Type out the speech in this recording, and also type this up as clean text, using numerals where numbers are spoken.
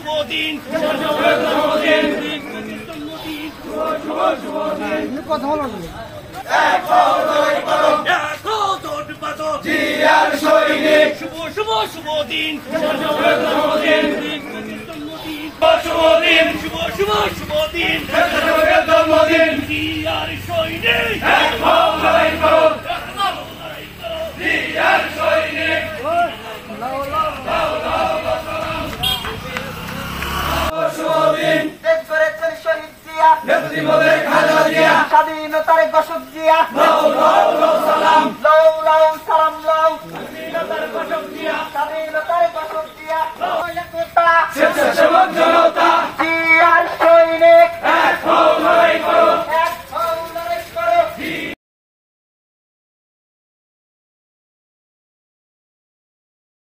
শুভ দিন কথা বলো শুভ শুভ শুভ দিন শুভ শুভ শুভ দিন জিয়ার সৈনিক স্বাধীনতার ঘোষক জিয়া স্বাধীনতার ঘোষক জিয়া